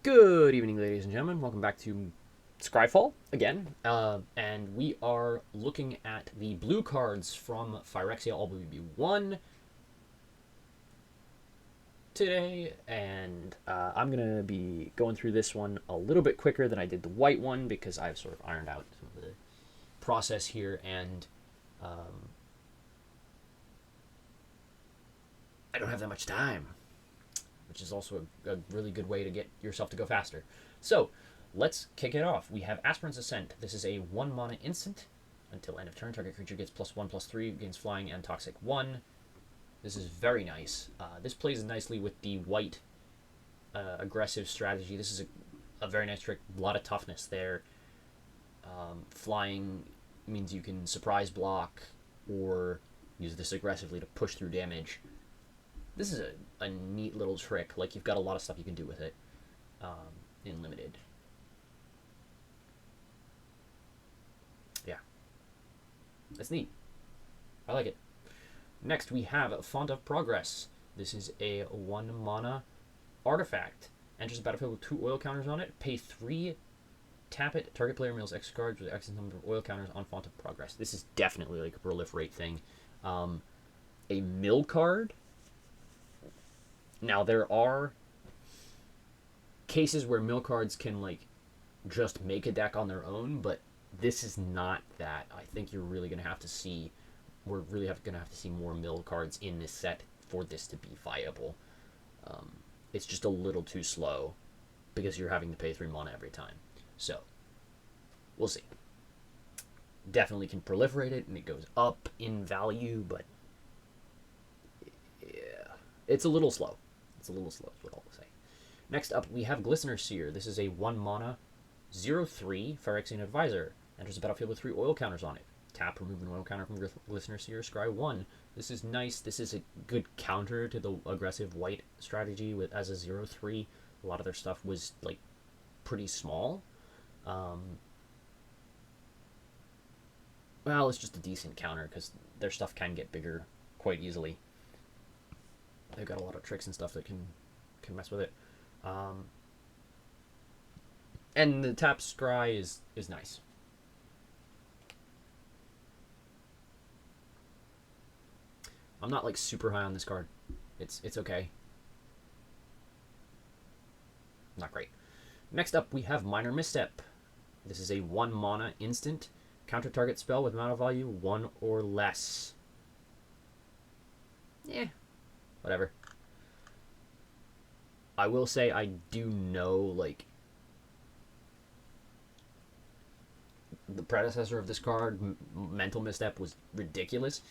Good evening, ladies and gentlemen. Welcome back to Scryfall again. And we are looking at the blue cards from Phyrexia All BB1 today. And I'm going to be going through this one a little bit quicker than I did the white one because I've sort of ironed out some of the process here. And I don't have that much time, which is also a really good way to get yourself to go faster. So, let's kick it off. We have Aspirant's Ascent. This is a 1 mana instant. Until end of turn, target creature gets +1/+3, gains flying and toxic 1. This is very nice. This plays nicely with the white aggressive strategy. This is a very nice trick. A lot of toughness there. Flying means you can surprise block or use this aggressively to push through damage. This is a neat little trick. Like, you've got a lot of stuff you can do with it in limited. Yeah. That's neat. I like it. Next, we have Font of Progress. This is a 1 mana artifact. Enters the battlefield with 2 oil counters on it. Pay 3, tap it. Target player mills X cards with X number of oil counters on Font of Progress. This is definitely like a proliferate thing. A mill card. Now, there are cases where mill cards can, like, just make a deck on their own, but this is not that. I think you're really going to have to see... We're really going to have to see more mill cards in this set for this to be viable. It's just a little too slow because you're having to pay 3 mana every time. So, we'll see. Definitely can proliferate it, and it goes up in value, but... yeah, it's a little slow. It's a little slow, is what I'll say. Next up, we have Glistener Seer. This is a 1 mana, 0/3 Phyrexian Advisor. Enters the battlefield with 3 oil counters on it. Tap, remove an oil counter from Glistener Seer, scry 1. This is nice. This is a good counter to the aggressive white strategy with as a 0/3. A lot of their stuff was, like, pretty small. Well, it's just a decent counter because their stuff can get bigger quite easily. They've got a lot of tricks and stuff that can mess with it. And the tap scry is nice. I'm not, like, super high on this card. It's okay. Not great. Next up, we have Minor Misstep. This is a 1 mana instant. Counter target spell with mana value 1 or less. Whatever. I will say I do know, like, the predecessor of this card, Mental Misstep, was ridiculous.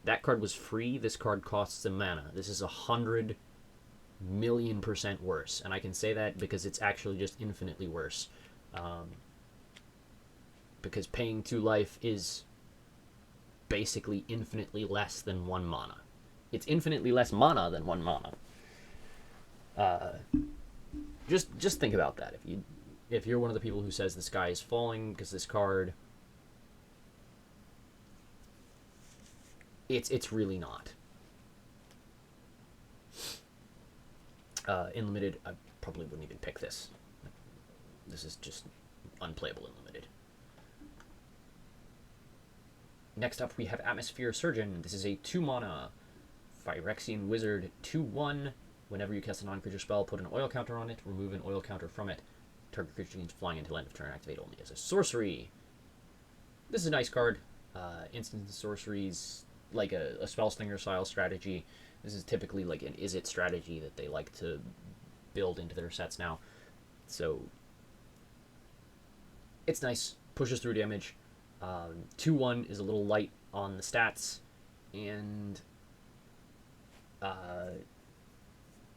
That card was free. This card costs a mana. This is 100,000,000% worse. And I can say that because it's actually just infinitely worse. Because paying 2 life is basically infinitely less than 1 mana. It's infinitely less mana than 1 mana. Just think about that. If you're one of the people who says the sky is falling because this card, it's really not. In limited, I probably wouldn't even pick this. This is just unplayable in limited. Next up, we have Atmosphere Surgeon. This is a 2 mana Phyrexian Wizard 2/1. Whenever you cast a non-creature spell, put an oil counter on it, remove an oil counter from it. Target creature gains flying until end of turn, activate only as a sorcery. This is a nice card. Instant sorceries, like a Spellslinger style strategy. This is typically like an Is It strategy that they like to build into their sets now. So, it's nice. Pushes through damage. 2/1 is a little light on the stats, and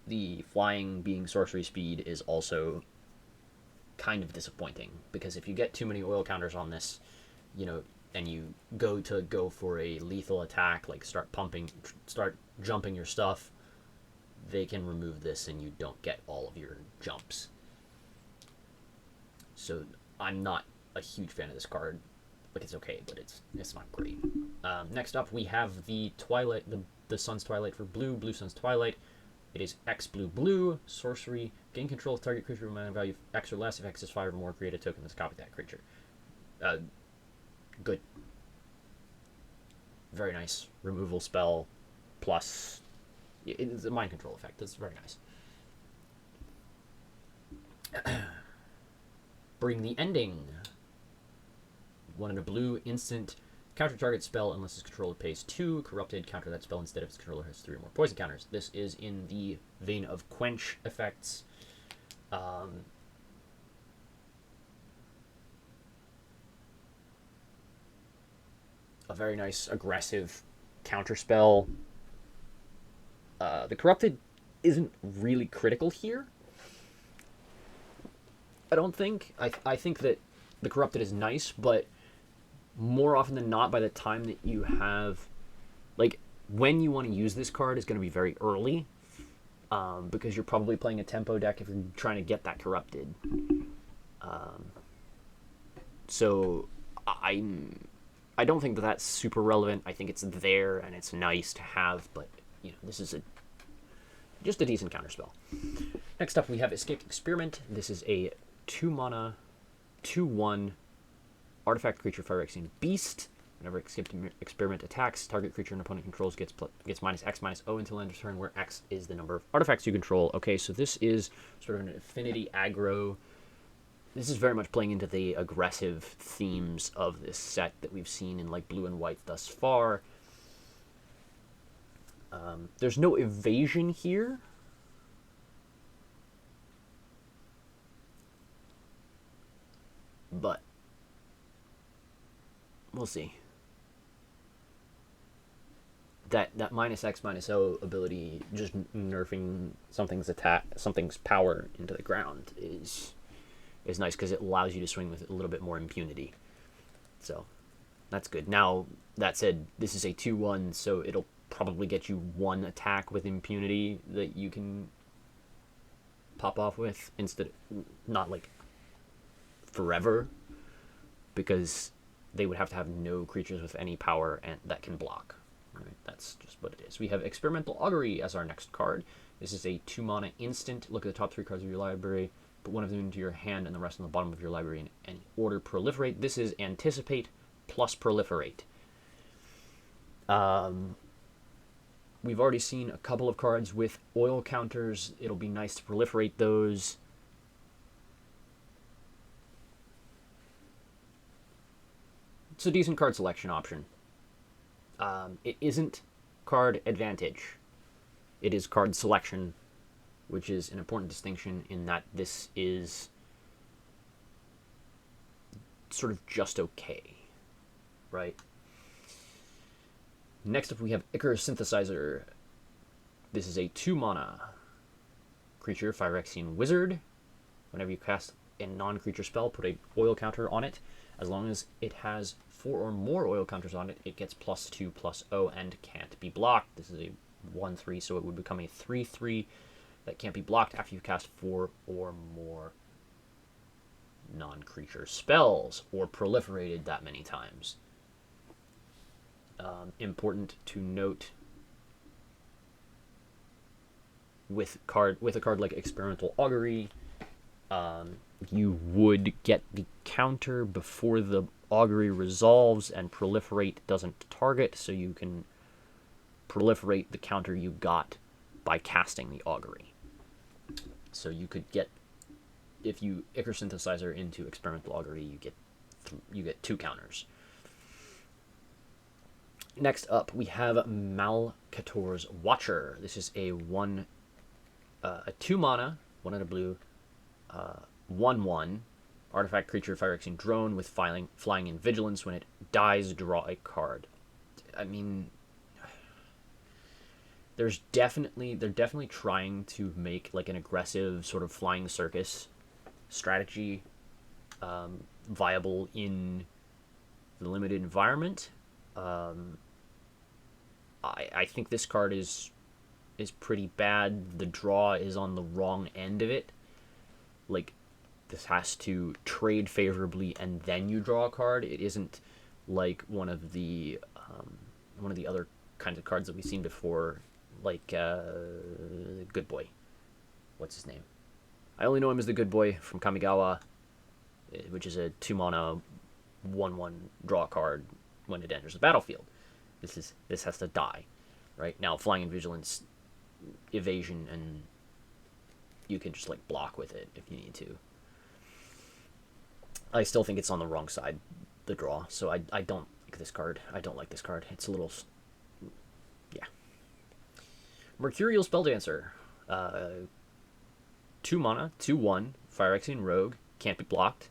the flying being sorcery speed is also kind of disappointing, because if you get too many oil counters on this, and you go for a lethal attack, like start jumping your stuff, they can remove this and you don't get all of your jumps. So I'm not a huge fan of this card. Like, it's okay, but it's not great. Next up, we have the Twilight, the Sun's Twilight for blue, Blue Sun's Twilight. It is X blue blue, sorcery, gain control of target creature with mana value X or less. If X is 5 or more, create a token that's copy that creature. Good. Very nice. Removal spell plus... It's a mind control effect. That's very nice. Bring the Ending. 1 and a blue, instant. Counter target spell unless its controller pays 2. Corrupted, counter that spell instead if its controller has 3 or more poison counters. This is in the vein of Quench effects. A very nice, aggressive counter spell. The Corrupted isn't really critical here. I don't think. I think that the Corrupted is nice, but more often than not, by the time that you have... Like, when you want to use this card is going to be very early, because you're probably playing a tempo deck if you're trying to get that Corrupted. So, I don't think that that's super relevant. I think it's there, and it's nice to have, but, you know, this is just a decent counterspell. Next up, we have Escaped Experiment. This is a 2-mana, 2/1 artifact creature Phyrexian Beast. Whenever Escaped Experiment attacks, target creature an opponent controls gets -X/-0 until end of turn, where X is the number of artifacts you control. Okay, so this is sort of an affinity aggro. This is very much playing into the aggressive themes of this set that we've seen in like blue and white thus far. There's no evasion here. But we'll see. That -X/-0 ability, just nerfing something's power into the ground is nice because it allows you to swing with a little bit more impunity. So that's good. Now, that said, this is a 2/1, so it'll probably get you 1 attack with impunity that you can pop off with, instead not like forever, because they would have to have no creatures with any power and that can block. Right? That's just what it is. We have Experimental Augury as our next card. This is a 2-mana instant. Look at the top 3 cards of your library, put one of them into your hand and the rest on the bottom of your library in any order. Proliferate. This is Anticipate plus Proliferate. We've already seen a couple of cards with oil counters. It'll be nice to proliferate those. It's a decent card selection option. It isn't card advantage. It is card selection, which is an important distinction in that this is sort of just okay, right? Next up, we have Icarus Synthesizer. This is a 2-mana creature, Phyrexian Wizard. Whenever you cast a non-creature spell, put a oil counter on it. As long as it has 4 or more oil counters on it, it gets +2/+0 and can't be blocked. This is a 1/3, so it would become a 3/3 that can't be blocked after you cast 4 or more non-creature spells, or proliferated that many times. Important to note, with a card like Experimental Augury, you would get the counter before the Augury resolves, and Proliferate doesn't target, so you can proliferate the counter you got by casting the Augury. So you could get, if you Icarus Synthesizer into Experimental Augury, you get 2 counters. Next up, we have Malcator's Watcher. This is a 2-mana, 1 and a blue, 1/1 artifact creature Phyrexian Drone with flying and vigilance. When it dies, draw a card. I mean, they're definitely trying to make like an aggressive sort of flying circus strategy viable in the limited environment. I think this card is pretty bad. The draw is on the wrong end of it. Like, this has to trade favorably and then you draw a card. It isn't like one of the other kinds of cards that we've seen before, like Good Boy. What's his name? I only know him as the Good Boy from Kamigawa, which is a 2-mana 1/1 draw card when it enters the battlefield. This has to die, right? Now flying and vigilance, evasion, and you can just like block with it if you need to. I still think it's on the wrong side, the draw, so I don't like this card. I don't like this card. It's a little, yeah. Mercurial Spelldancer, 2 mana, 2/1, Phyrexian Rogue, can't be blocked.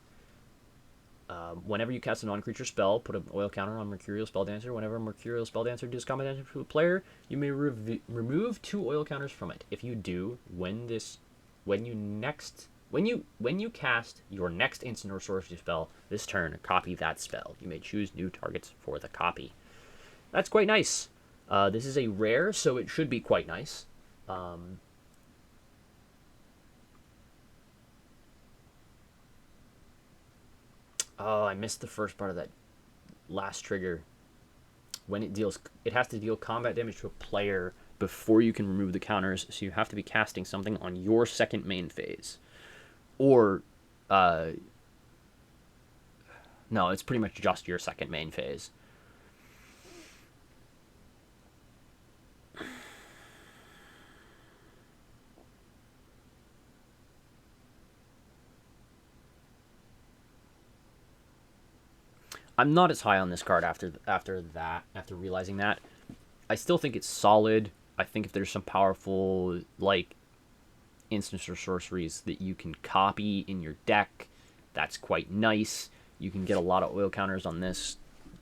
Whenever you cast a non-creature spell, put an oil counter on Mercurial Spelldancer. Whenever Mercurial Spelldancer deals combat damage to a player, you may remove 2 oil counters from it. If you do, when you cast your next instant or sorcery spell this turn, copy that spell. You may choose new targets for the copy. That's quite nice. This is a rare, so it should be quite nice. Oh, I missed the first part of that last trigger. When it has to deal combat damage to a player before you can remove the counters, so you have to be casting something on your second main phase. Or, no, it's pretty much just your second main phase. I'm not as high on this card after realizing that. I still think it's solid. I think if there's some powerful like instants or sorceries that you can copy in your deck, that's quite nice. You can get a lot of oil counters on this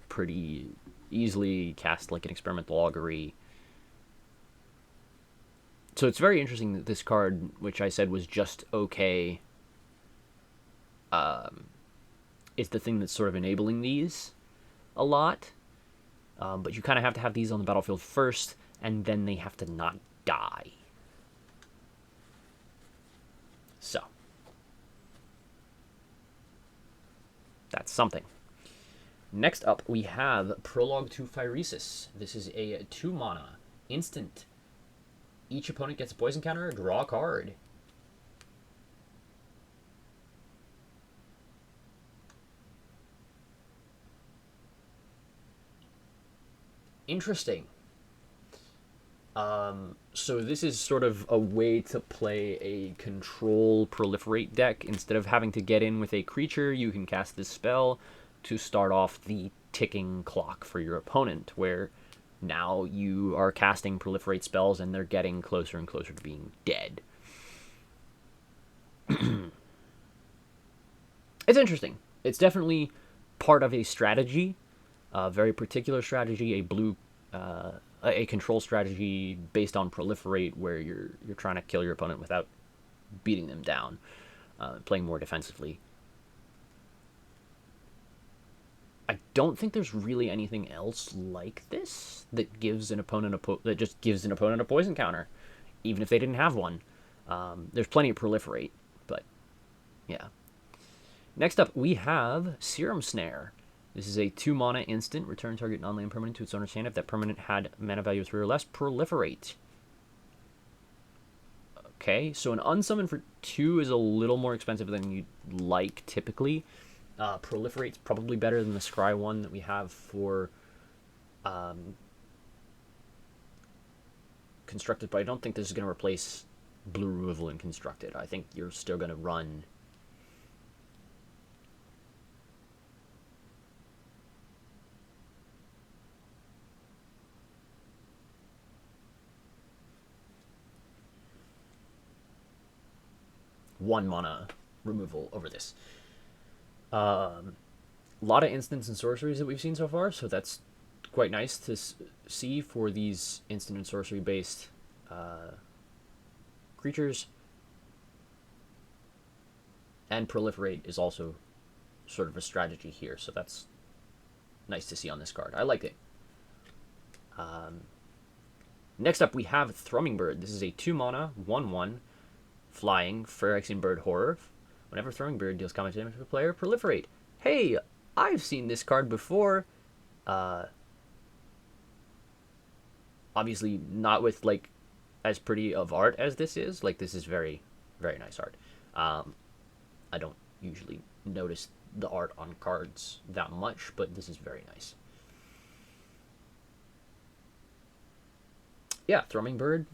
pretty easily, cast like an experimental augury. So it's very interesting that this card, which I said was just okay, is the thing that's sort of enabling these a lot. But you kind of have to have these on the battlefield first, and then they have to not die. So, that's something. Next up, we have Prologue to Phyrexia. This is a 2-mana instant. Each opponent gets a poison counter, draw a card. Interesting. So this is sort of a way to play a control proliferate deck. Instead of having to get in with a creature, you can cast this spell to start off the ticking clock for your opponent, where now you are casting proliferate spells and they're getting closer and closer to being dead. It's interesting. It's definitely part of a strategy, a very particular strategy, a control strategy based on proliferate, where you're trying to kill your opponent without beating them down, playing more defensively. I don't think there's really anything else like this that gives an opponent a poison counter, even if they didn't have one. There's plenty of proliferate, but yeah. Next up, we have Serum Snare. This is a 2-mana instant. Return target non-land permanent to its owner's hand. If that permanent had mana value of 3 or less, proliferate. Okay, so an unsummon for 2 is a little more expensive than you'd like typically. Proliferate's probably better than the Scry one that we have for Constructed, but I don't think this is going to replace blue removal in Constructed. I think you're still going to run one mana removal over this. A lot of instants and sorceries that we've seen so far, so that's quite nice to see for these instant and sorcery based creatures. And proliferate is also sort of a strategy here, so that's nice to see on this card. I like it. Next up, we have Thrumming Bird. This is a 2-mana, 1/1, flying, Phyrexian Bird Horror. Whenever Thrumming Bird deals combat damage to a player, proliferate. Hey, I've seen this card before. Obviously, not with, like, as pretty of art as this is. Like, this is very, very nice art. I don't usually notice the art on cards that much, but this is very nice. Yeah, Thrumming Bird.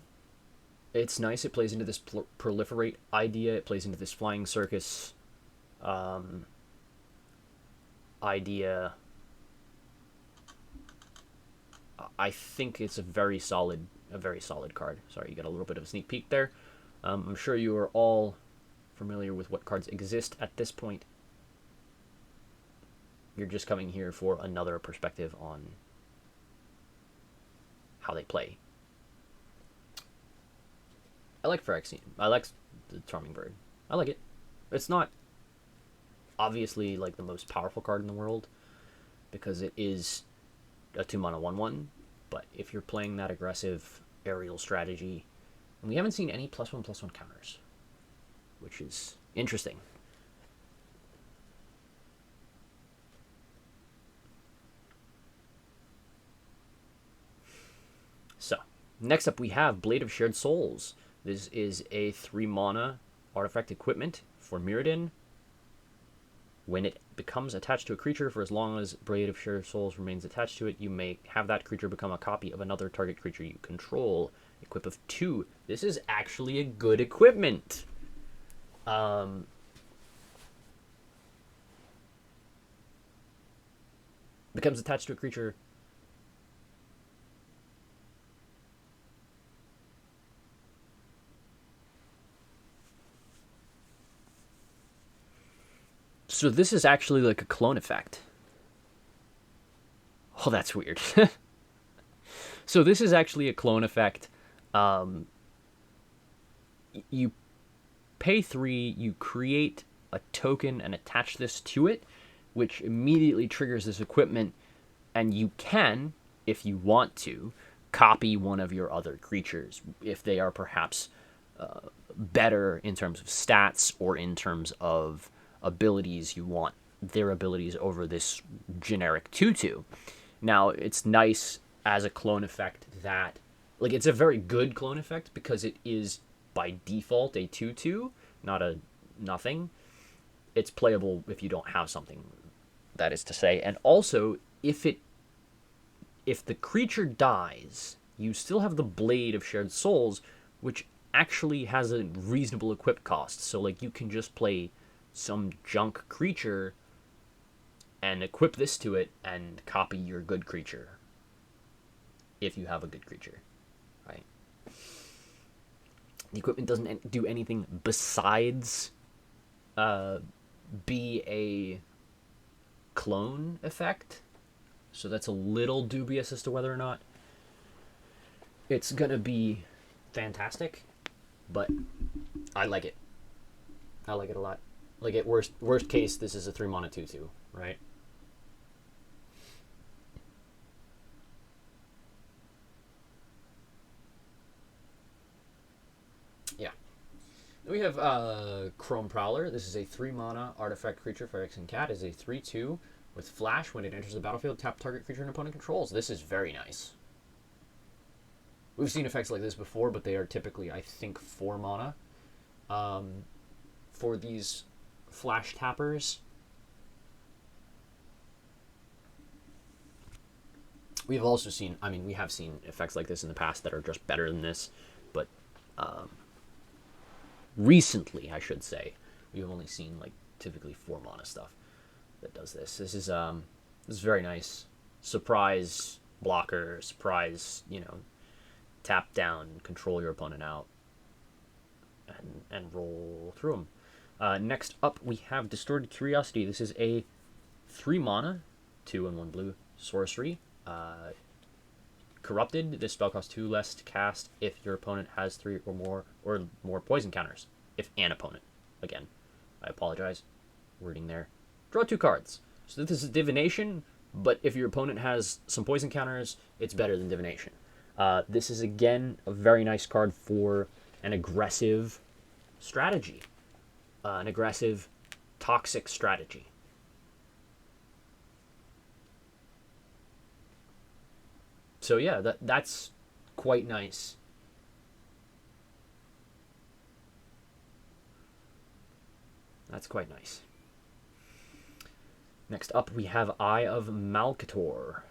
It's nice. It plays into this proliferate idea. It plays into this flying circus idea. I think it's a very solid card. Sorry, you got a little bit of a sneak peek there. I'm sure you are all familiar with what cards exist at this point. You're just coming here for another perspective on how they play. I like Phyrexia. I like the Thrumming Bird. I like it. It's not obviously like the most powerful card in the world because it is a 2-mana 1/1. But if you're playing that aggressive aerial strategy, and we haven't seen any +1/+1 counters, which is interesting. So, next up we have Blade of Shared Souls. This is a 3-mana artifact equipment for Mirrodin. When it becomes attached to a creature, for as long as Blade of Shared Souls remains attached to it, you may have that creature become a copy of another target creature you control. Equip of 2. This is actually a good equipment. Becomes attached to a creature. So this is actually like a clone effect. Oh, that's weird. So this is actually a clone effect. You pay 3, you create a token and attach this to it, which immediately triggers this equipment, and you can, if you want to, copy one of your other creatures if they are perhaps better in terms of stats or in terms of abilities. You want their abilities over this generic 2/2. Now, it's nice as a clone effect that, like, it's a very good clone effect because it is by default a 2/2, not a nothing. It's playable if you don't have something, that is to say. And also, if the creature dies, you still have the Blade of Shared Souls, which actually has a reasonable equip cost. So, like, you can just play some junk creature and equip this to it and copy your good creature if you have a good creature, right? The equipment doesn't do anything besides be a clone effect, so that's a little dubious as to whether or not it's gonna be fantastic, but I like it. I like it a lot. Like, at worst case, this is a 3-mana 2/2, right? Yeah. Then we have Chrome Prowler. This is a 3-mana artifact creature. Phyrexian Cat is a 3/2 with flash. When it enters the battlefield, tap target creature an opponent controls. This is very nice. We've seen effects like this before, but they are typically, I think, 4 mana. For these flash tappers, we have also seen, we have seen effects like this in the past that are just better than this, but recently, I should say, we've only seen, like, typically 4 mana stuff that does this. This is very nice. Surprise blocker, surprise, tap down, control your opponent out, and roll through them. Next up, we have Distorted Curiosity. This is a 3-mana, 2 and 1 blue sorcery. Corrupted. This spell costs 2 less to cast if your opponent has 3 or more poison counters. If an opponent. Again, I apologize. Wording there. Draw 2 cards. So this is Divination, but if your opponent has some poison counters, it's better than Divination. This is, again, a very nice card for an aggressive strategy. An aggressive, toxic strategy. So yeah, that's quite nice. That's quite nice. Next up, we have Eye of Malcator.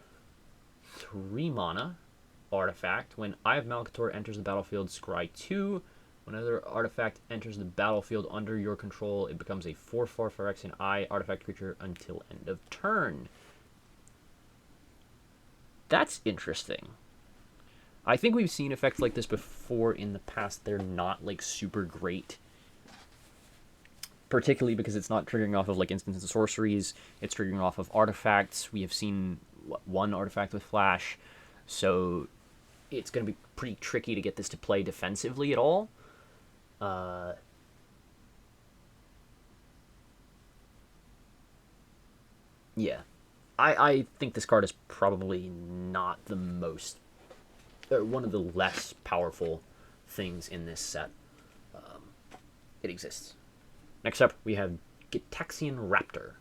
3 mana artifact. When Eye of Malcator enters the battlefield, scry 2. When another artifact enters the battlefield under your control, it becomes a 4/4 Phyrexian Eye artifact creature until end of turn. That's interesting. I think we've seen effects like this before in the past. They're not like super great, particularly because it's not triggering off of like instants and sorceries. It's triggering off of artifacts. We have seen one artifact with flash, so it's going to be pretty tricky to get this to play defensively at all. Yeah, I think this card is probably not the most, one of the less powerful things in this set. It exists. Next up, we have Gitaxian Raptor.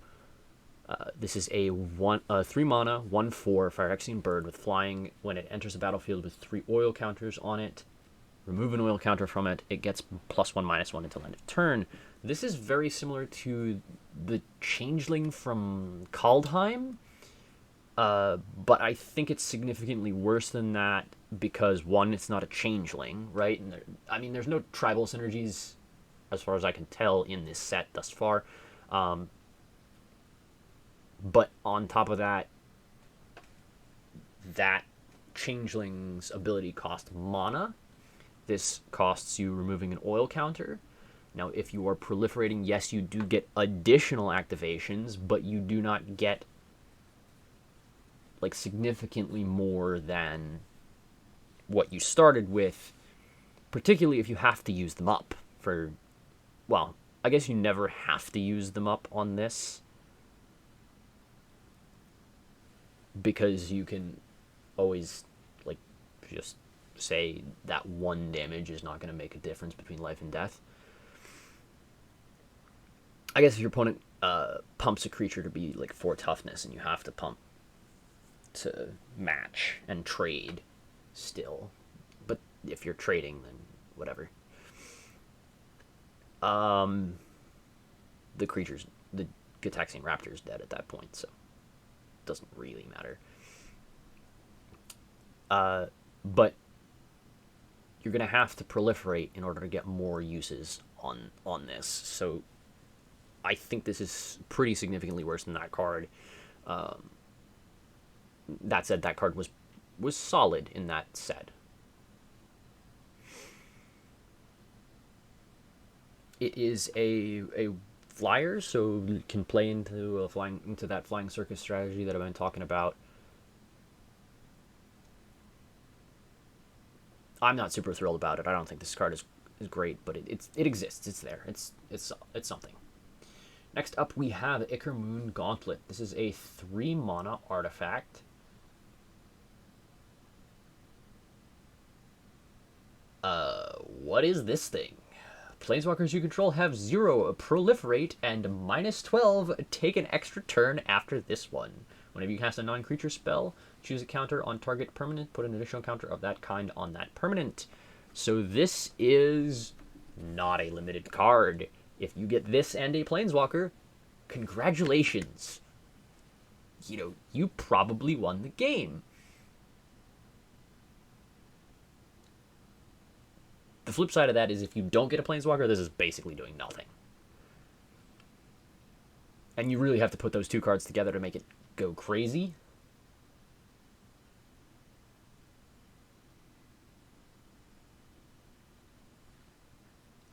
This is a 3 mana, 1/4 Phyrexian bird with flying. When it enters the battlefield with 3 oil counters on it, remove an oil counter from it. It gets +1/-1 until end of turn. This is very similar to the Changeling from Kaldheim, but I think it's significantly worse than that because, one, it's not a Changeling, right? And there's no tribal synergies, as far as I can tell, in this set thus far. But on top of that, that Changeling's ability cost mana. This costs you removing an oil counter. Now, if you are proliferating, yes, you do get additional activations, but you do not get like significantly more than what you started with, particularly if you have to use them up for, well, I guess you never have to use them up on this, because you can always like just say that 1 damage is not going to make a difference between life and death. I guess if your opponent pumps a creature to be like 4 toughness and you have to pump to match and trade still, but if you're trading, then whatever. The Gitaxian Raptor is dead at that point, so it doesn't really matter. But you're going to have to proliferate in order to get more uses on this. So I think this is pretty significantly worse than that card. That said, that card was solid in that set. It is a flyer, so it can play into that flying circus strategy that I've been talking about. I'm not super thrilled about it. I don't think this card is great, but it exists. It's there. It's something. Next up, we have Ichor Moon Gauntlet. This is a 3 mana artifact. What is this thing? Planeswalkers you control have 0 proliferate and -12 take an extra turn after this one. Whenever you cast a non-creature spell, choose a counter on target permanent, put an additional counter of that kind on that permanent. So this is not a limited card. If you get this and a Planeswalker, congratulations. You probably won the game. The flip side of that is if you don't get a Planeswalker, this is basically doing nothing. And you really have to put those 2 cards together to make it go crazy.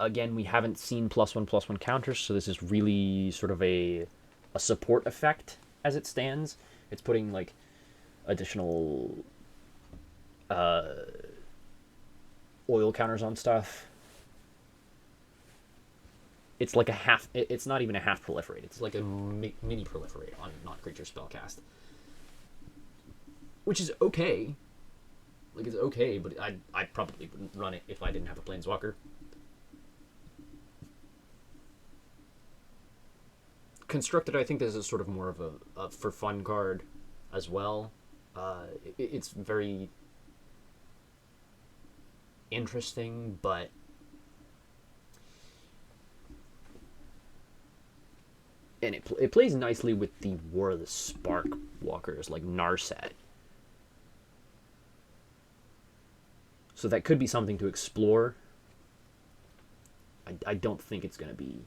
Again, we haven't seen +1/+1 counters, so this is really sort of a support effect as it stands. It's putting like additional oil counters on stuff. It's like a half. It's not even a half proliferate. It's like a mini proliferate on non-creature spellcast, which is okay. Like, it's okay, but I probably wouldn't run it if I didn't have a Planeswalker. Constructed, I think this is sort of more of a for fun card as well. It's very interesting, but And it plays nicely with the War of the Spark walkers, like Narset. So that could be something to explore. I don't think it's going to be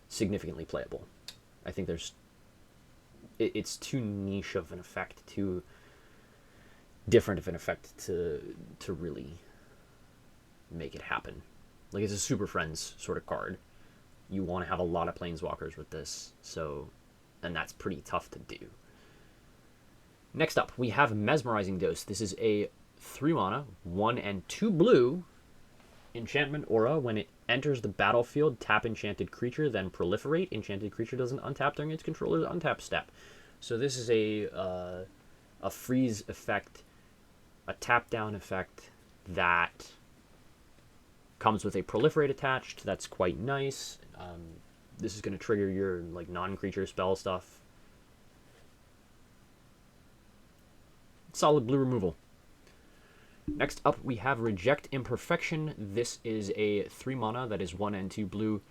significantly playable. I think it's too niche of an effect, too different of an effect to really make it happen. Like, it's a Super Friends sort of card. You want to have a lot of Planeswalkers with this, and that's pretty tough to do. Next up, we have Mesmerizing Dose. This is a 3 mana, 1 and 2 blue enchantment aura. When it enters the battlefield, tap enchanted creature, then proliferate. Enchanted creature doesn't untap during its controller's untap step. So this is a freeze effect, a tap down effect that comes with a proliferate attached. That's quite nice. This is going to trigger your like non-creature spell stuff. Solid blue removal. Next up, we have Reject Imperfection. This is a 3 mana that is 1 and 2 blue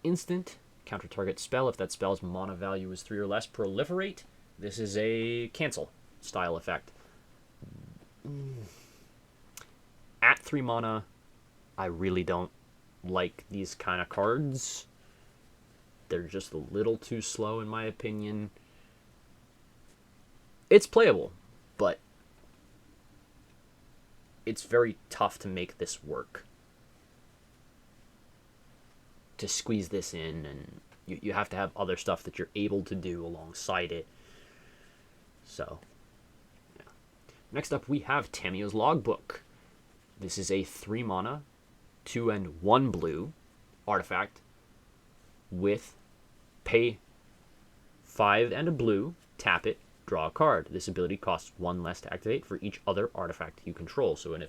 instant. Counter target spell. If that spell's mana value is 3 or less, proliferate. This is a cancel style effect. At 3 mana, I really don't like these kind of cards. They're just a little too slow in my opinion. It's playable, but it's very tough to make this work. To squeeze this in, and you have to have other stuff that you're able to do alongside it. So, yeah. Next up, we have Tamiyo's Logbook. This is a 3 mana, 2 and 1 blue artifact with pay 5 and a blue, tap it, draw a card. This ability costs 1 less to activate for each other artifact you control. So an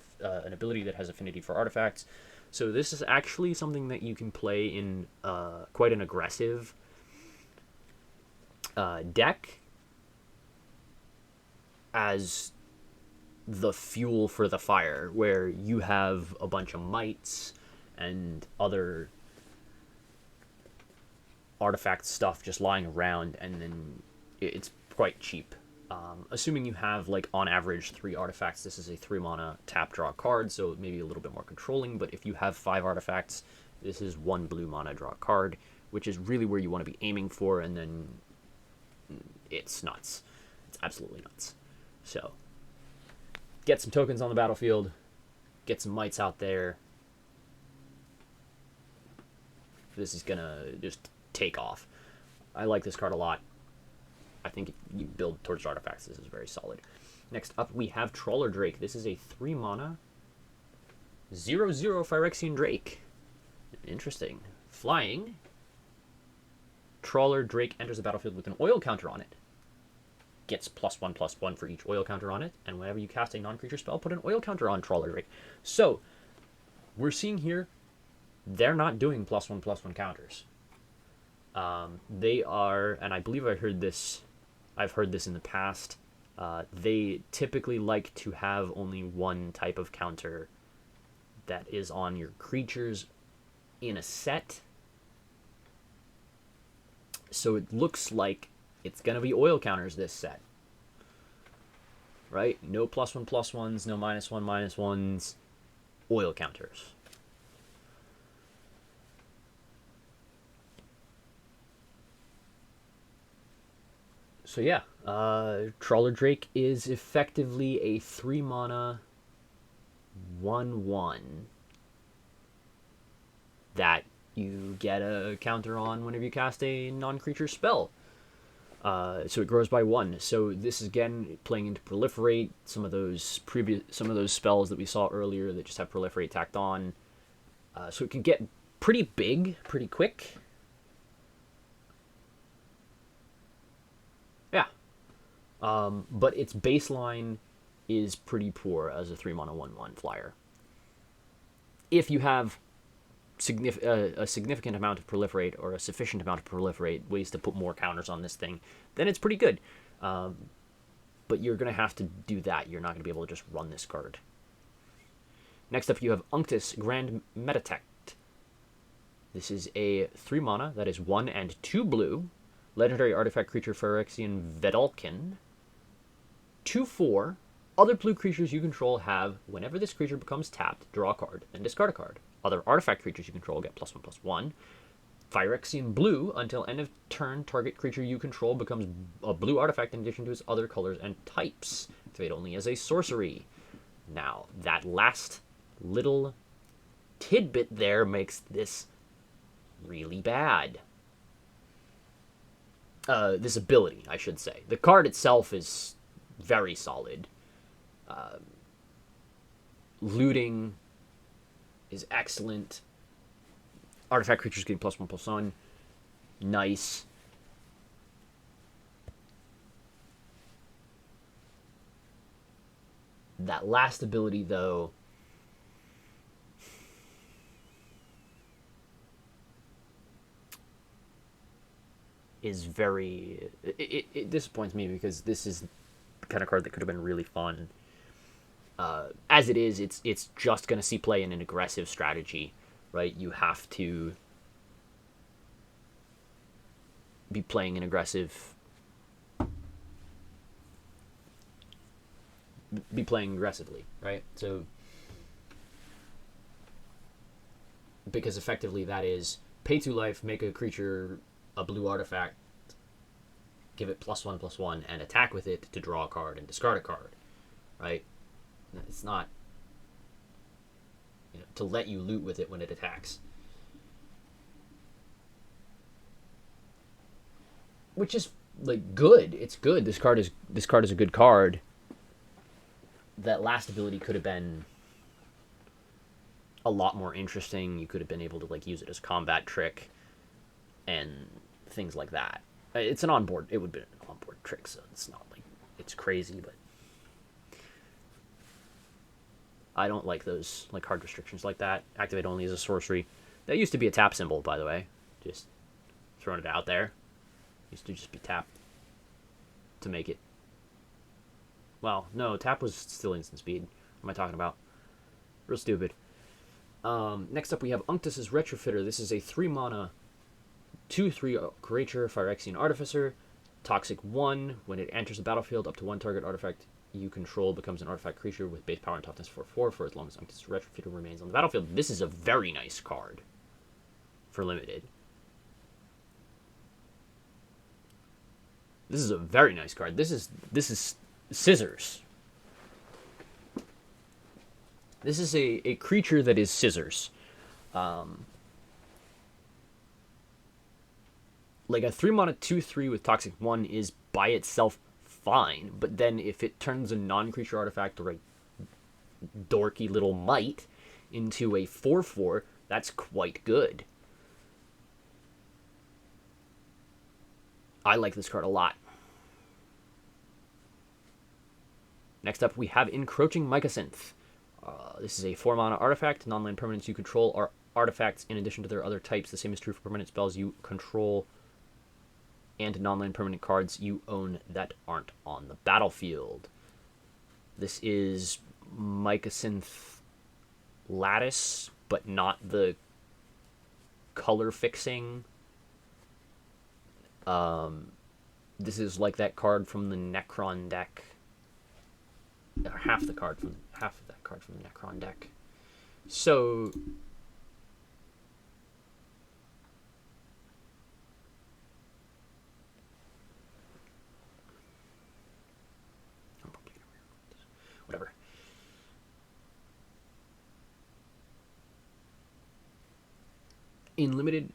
ability that has affinity for artifacts. So this is actually something that you can play in quite an aggressive deck as the fuel for the fire, where you have a bunch of mites and other artifact stuff just lying around, and then it's quite cheap. Assuming you have, like, on average 3 artifacts, this is a 3 mana tap draw card, so maybe a little bit more controlling, but if you have 5 artifacts, this is 1 blue mana draw card, which is really where you want to be aiming for, and then it's nuts. It's absolutely nuts. So, get some tokens on the battlefield, get some mites out there. This is gonna just take off. I like this card a lot. I think you build towards artifacts, this is very solid. Next up, we have Trawler Drake. This is a 3 mana, 0/0 Phyrexian Drake. Interesting. Flying. Trawler Drake enters the battlefield with an oil counter on it. Gets +1/+1 for each oil counter on it, and whenever you cast a non-creature spell, put an oil counter on Trawler Drake. So, we're seeing here, they're not doing +1/+1 counters. They are, and I believe I've heard this in the past, they typically like to have only one type of counter that is on your creatures in a set. So it looks like it's going to be oil counters this set. Right? No +1/+1s, no -1/-1s, oil counters. So yeah, Trawler Drake is effectively a 3 mana 1/1 that you get a counter on whenever you cast a non-creature spell. So it grows by 1. So this is again playing into Proliferate, some of those spells that we saw earlier that just have Proliferate tacked on. So it can get pretty big pretty quick. Yeah. But its baseline is pretty poor as a 3 mana 1/1 flyer. If you have a significant amount of Proliferate, or a sufficient amount of Proliferate, ways to put more counters on this thing, then it's pretty good. But you're going to have to do that. You're not going to be able to just run this card. Next up, you have Unctus Grand Metatect. This is a 3 mana that is 1 and 2 blue. Legendary artifact creature Phyrexian Vedalken. 2/4. Other blue creatures you control have, whenever this creature becomes tapped, draw a card and discard a card. Other artifact creatures you control get +1/+1. Phyrexian blue, until end of turn, target creature you control becomes a blue artifact in addition to its other colors and types. Activate only as a sorcery. Now, that last little tidbit there makes this really bad. This ability, I should say. The card itself is very solid. Looting is excellent. Artifact creatures getting +1/+1. Nice. That last ability, though, is very... It disappoints me because this is the kind of card that could have been really fun. As it is, it's just going to see play in an aggressive strategy, right? You have to be playing an aggressive... be playing aggressively, right? So, because effectively that is pay 2 life, make a creature a blue artifact, give it +1/+1, and attack with it to draw a card and discard a card, right? It's not, to let you loot with it when it attacks. Which is, good. It's good. This card is a good card. That last ability could have been a lot more interesting. You could have been able to use it as combat trick and things like that. It's an onboard. It would be an onboard trick, so it's not it's crazy, but I don't like those hard restrictions like that. Activate only as a sorcery. That used to be a tap symbol, by the way. Just throwing it out there. Used to just be tap to make it. Well, no, tap was still instant speed. What am I talking about? Real stupid. Next up we have Unctus's Retrofitter. This is a 3 mana, 2/3 creature, Phyrexian Artificer. Toxic 1. When it enters the battlefield, up to 1 target artifact you control becomes an artifact creature with base power and toughness 4/4 for as long as Unctus's Retrofitter remains on the battlefield. This is a very nice card for limited. This is a very nice card. This is Scissors. This is a creature that is Scissors. A 3 mana 2/3 with Toxic 1 is by itself fine, but then if it turns a non-creature artifact or a dorky little mite into a 4/4, that's quite good. I like this card a lot. Next up, we have Encroaching Micasinth. This is a 4 mana artifact. Non-land permanents you control are artifacts in addition to their other types. The same is true for permanent spells you control and non-land permanent cards you own that aren't on the battlefield. This is Micasinth Lattice, but not the color fixing. This is like that card from the Necron deck. Or half of that card from the Necron deck. So whatever. In limited,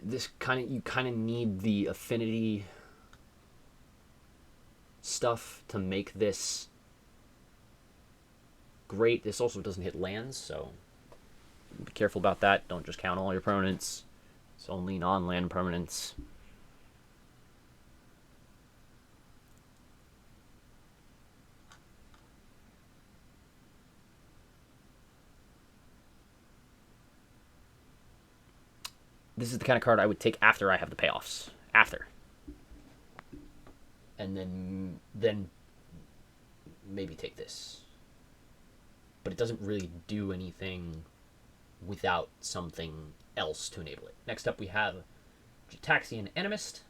you kind of need the affinity stuff to make this great. This also doesn't hit lands, so be careful about that. Don't just count all your permanents. It's only non-land permanents. This is the kind of card I would take after I have the payoffs. After. And then maybe take this. But it doesn't really do anything without something else to enable it. Next up, we have Gitaxian Anatomist.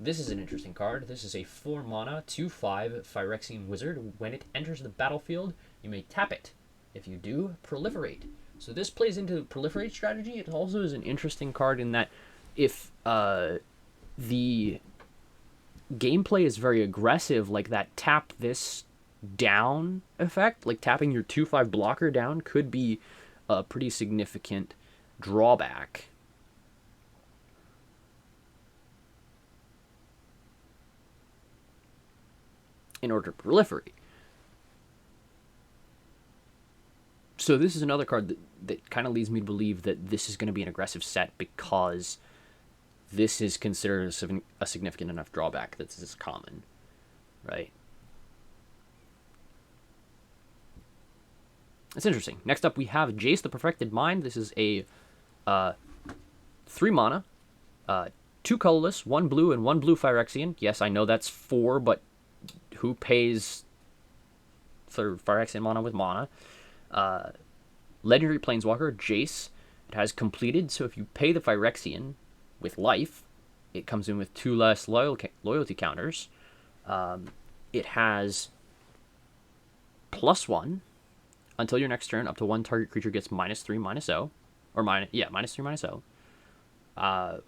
This is an interesting card. This is a 4 mana, 2/5 Phyrexian Wizard. When it enters the battlefield, you may tap it. If you do, proliferate. So this plays into proliferate strategy. It also is an interesting card in that if the gameplay is very aggressive, like that tap this down effect, like tapping your 2/5 blocker down could be a pretty significant drawback. In order to proliferate. So this is another card that kind of leads me to believe that this is going to be an aggressive set because this is considered a significant enough drawback that this is common, right? It's interesting. Next up, we have Jace the Perfected Mind. This is a 3 mana, 2 colorless, 1 blue, and 1 blue Phyrexian. Yes, I know that's 4, but who pays for Phyrexian mana with mana? Legendary Planeswalker, Jace. It has completed, so if you pay the Phyrexian with life, it comes in with 2 less loyalty counters. It has +1 until your next turn, up to 1 target creature gets -3/-0, or -3/-0,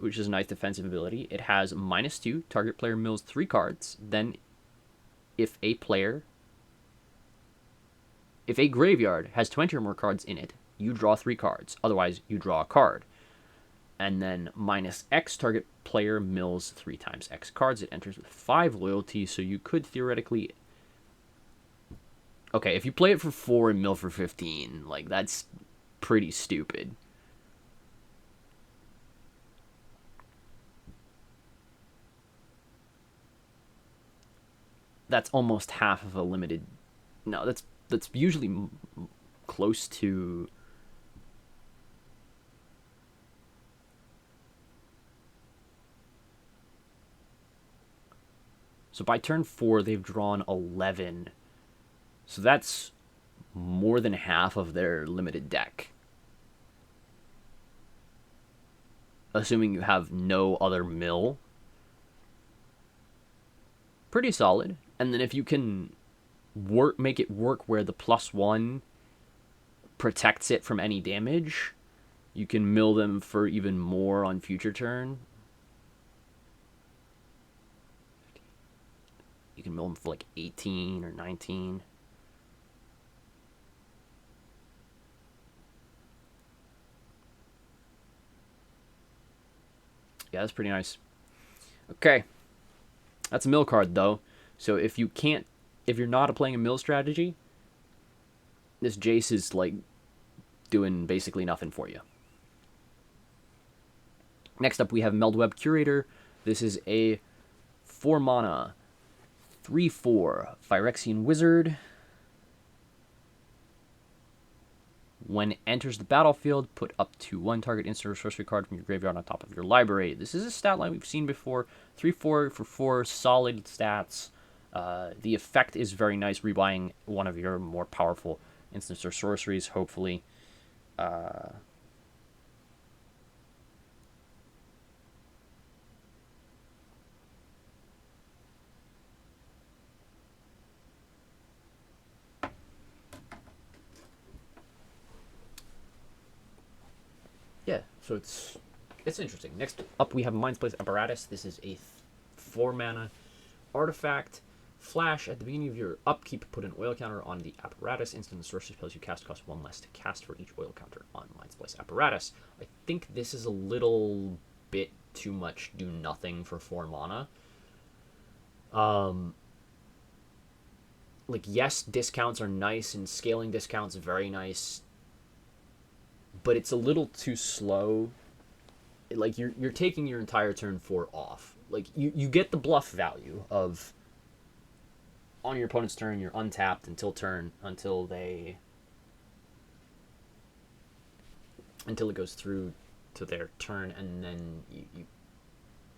which is a nice defensive ability. It has -2, target player mills 3 cards. Then, if a graveyard has 20 or more cards in it, you draw 3 cards. Otherwise, you draw a card. And then -X, target player mills 3 times X cards. It enters with 5 loyalty, so you could theoretically... Okay, if you play it for 4 and mill for 15, like, that's pretty stupid. That's almost half of a limited... No, that's usually close to... So by turn 4, they've drawn 11. So that's more than half of their limited deck. Assuming you have no other mill. Pretty solid. And then if you can make it work where the +1 protects it from any damage, you can mill them for even more on future turn. You can mill them for like 18 or 19. Yeah, that's pretty nice. Okay. That's a mill card, though. So if you're not playing a mill strategy, this Jace is, like, doing basically nothing for you. Next up, we have Meldweb Curator. This is a 4 mana, 3/4 Phyrexian Wizard. When it enters the battlefield, put up to 1 target instant or sorcery card from your graveyard on top of your library. This is a stat line we've seen before. 3/4 for 4 solid stats. The effect is very nice, rebuying one of your more powerful instants or sorceries, hopefully. Yeah, so it's interesting. Next up, we have Mind's Apparatus. This is a 4 mana artifact. Flash, at the beginning of your upkeep, put an oil counter on the apparatus. Instant and sorcery spells you cast cost 1 less to cast for each oil counter on Mind's Apparatus. I think this is a little bit too much do nothing for 4 mana. Like, yes, discounts are nice, and scaling discounts very nice, but it's a little too slow. Like, you're taking your entire turn 4 off. Like, you get the bluff value of, on your opponent's turn, you're untapped until it goes through to their turn, and then you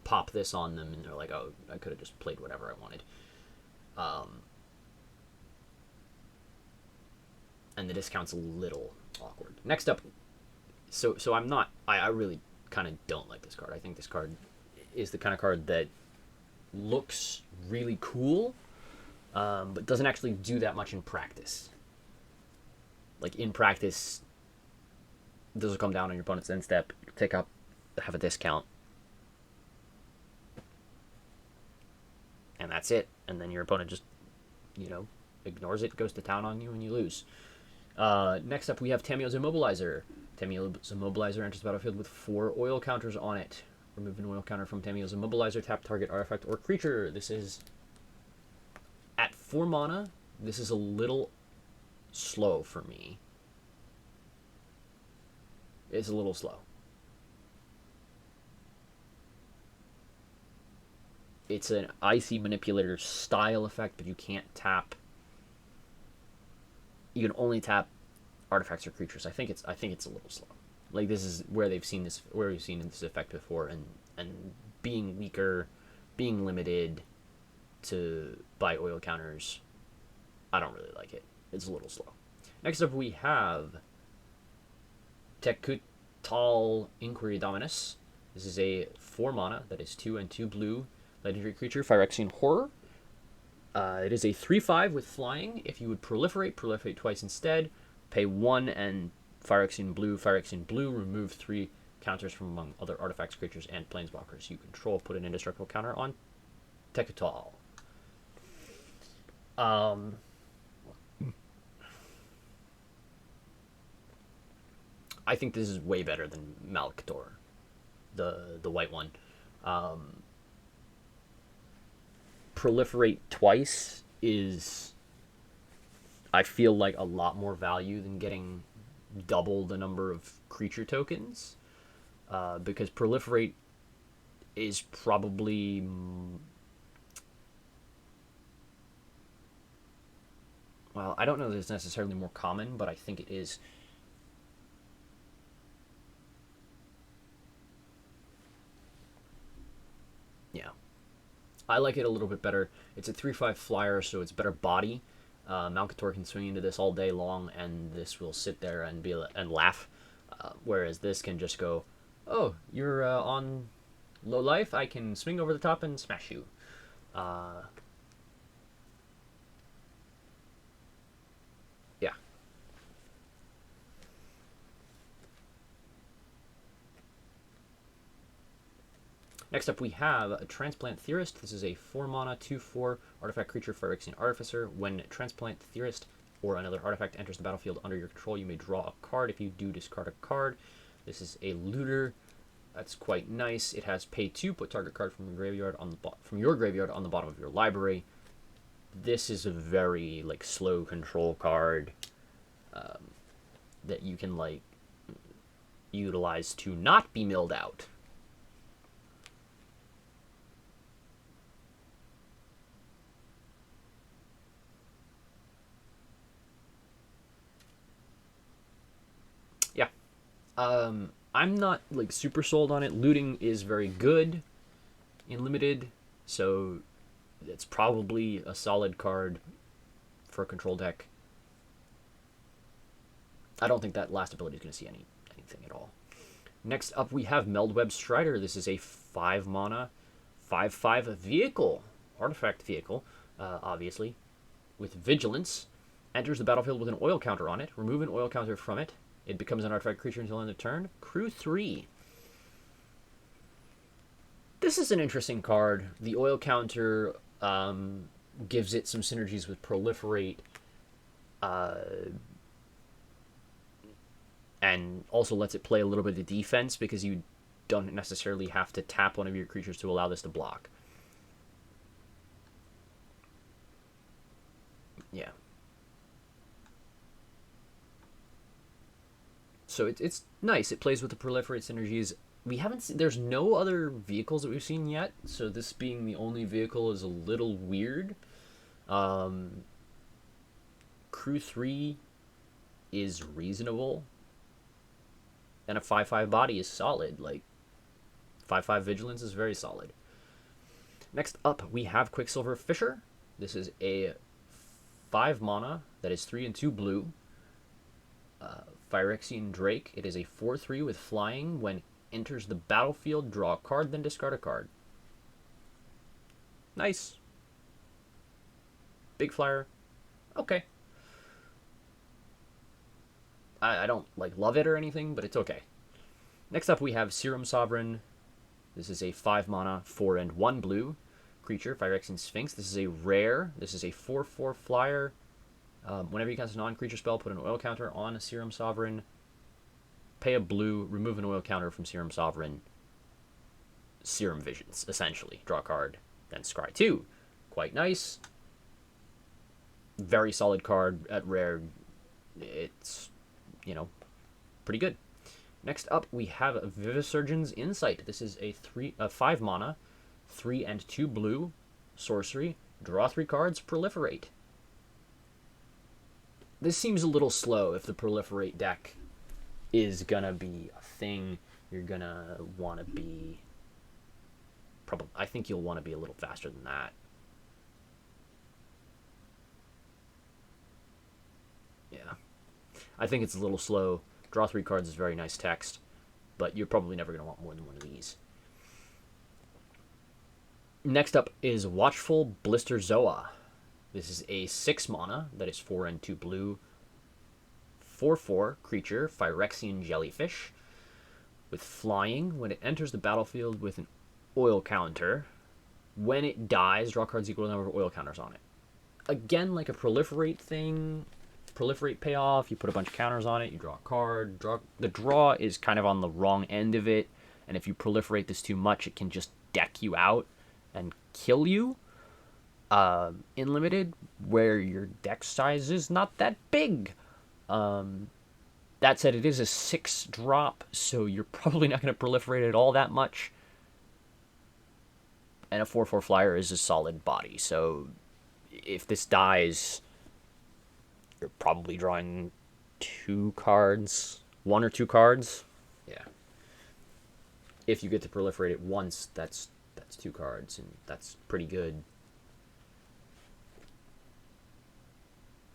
pop this on them, and they're like, oh, I could have just played whatever I wanted. and the discount's a little awkward. Next up, so I really kind of don't like this card. I think this card is the kind of card that looks really cool, but doesn't actually do that much in practice. Like, in practice, this will come down on your opponent's end step, take up, have a discount, and that's it. And then your opponent just, ignores it, goes to town on you, and you lose. Next up, we have Tamiyo's Immobilizer. Tamiyo's Immobilizer enters the battlefield with 4 oil counters on it. Remove an oil counter from Tamiyo's Immobilizer, tap target artifact or creature. This is at 4 mana. This is a little slow for me. It's a little slow. It's an Icy Manipulator style effect, but you can't tap. You can only tap artifacts or creatures. I think it's a little slow. Like, this is where we've seen this effect before, and being weaker, being limited by oil counters, I don't really like it. It's a little slow. Next up, we have Tekutal Inquiry Dominus. This is a 4 mana that is 2 and 2 blue legendary creature, Phyrexian Horror. It is a 3/5 with flying. If you would proliferate twice instead. Pay 1 and Phyrexian Blue, remove 3 counters from among other artifacts, creatures, and planeswalkers you control. Put an indestructible counter on Tekutal. I think this is way better than Malcator, the white one. Proliferate twice is, I feel like, a lot more value than getting double the number of creature tokens, because proliferate is probably, well, I don't know that it's necessarily more common, but I think it is. Yeah, I like it a little bit better. It's a 3/5 flyer, so it's better body. Malcator can swing into this all day long, and this will sit there and laugh. Whereas this can just go, oh, you're on low life, I can swing over the top and smash you. Yeah. Next up, we have a Transplant Theorist. This is a 4 mana, 2/4 artifact creature, Phyrexian Artificer. When Transplant Theorist or another artifact enters the battlefield under your control, you may draw a card. If you do, discard a card. This is a looter. That's quite nice. It has pay 2, put target card from your graveyard on the bottom of your library. This is a very slow control card that you can utilize to not be milled out. I'm not super sold on it. Looting is very good in limited, so it's probably a solid card for a control deck. I don't think that last ability is going to see anything at all. Next up, we have Meldweb Strider. This is a 5 mana, 5/5 vehicle, artifact vehicle, obviously, with vigilance. Enters the battlefield with an oil counter on it. Remove an oil counter from it. It becomes an artifact creature until end of turn. Crew 3. This is an interesting card. The oil counter gives it some synergies with Proliferate, and also lets it play a little bit of defense because you don't necessarily have to tap one of your creatures to allow this to block. Yeah. So it's nice. It plays with the Proliferate synergies. We haven't seen, there's no other vehicles that we've seen yet, so this being the only vehicle is a little weird. Crew 3 is reasonable, and a 5/5 body is solid. 5/5 vigilance is very solid. Next up, we have Quicksilver Fisher. This is a 5 mana that is 3 and 2 blue. Phyrexian Drake. It is a 4/3 with flying. When enters the battlefield, draw a card, then discard a card. Nice. Big flyer. Okay. I don't like love it or anything, but it's okay. Next up we have Serum Sovereign. This is a 5 mana, 4 and 1 blue creature, Phyrexian Sphinx. This is a rare. This is a 4/4 flyer. Whenever you cast a non-creature spell, put an oil counter on a Serum Sovereign. Pay a blue, remove an oil counter from Serum Sovereign. Serum Visions, essentially. Draw a card, then scry 2. Quite nice. Very solid card at rare. It's, you know, pretty good. Next up, we have Vivisurgeon's Insight. This is a 5 mana, 3 and 2 blue sorcery. Draw 3 cards, proliferate. This seems a little slow if the proliferate deck is gonna be a thing. You're gonna want to be... I think you'll want to be a little faster than that. Yeah. I think it's a little slow. Draw 3 cards is very nice text, but you're probably never going to want more than one of these. Next up is Watchful Blister Zoa. This is a 6 mana that is 4 and 2 blue. 4/4 creature, Phyrexian Jellyfish. With flying, when it enters the battlefield with an oil counter, when it dies, draw cards equal to the number of oil counters on it. Again, like a proliferate thing, proliferate payoff, you put a bunch of counters on it, you draw a card. The draw is kind of on the wrong end of it, and if you proliferate this too much, it can just deck you out and kill you. In Limited, where your deck size is not that big. That said, it is a 6-drop, so you're probably not going to proliferate it all that much. And a 4/4 flyer is a solid body, so if this dies, you're probably drawing 2 cards, 1 or 2 cards. Yeah. If you get to proliferate it once, that's 2 cards, and that's pretty good.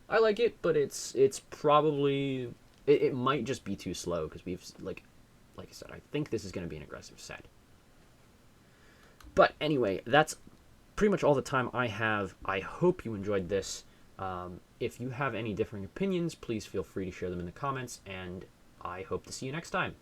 I like it, but it's probably... It might just be too slow, because we've, like I said, I think this is going to be an aggressive set. But anyway, that's pretty much all the time I have. I hope you enjoyed this. If you have any differing opinions, please feel free to share them in the comments, and I hope to see you next time.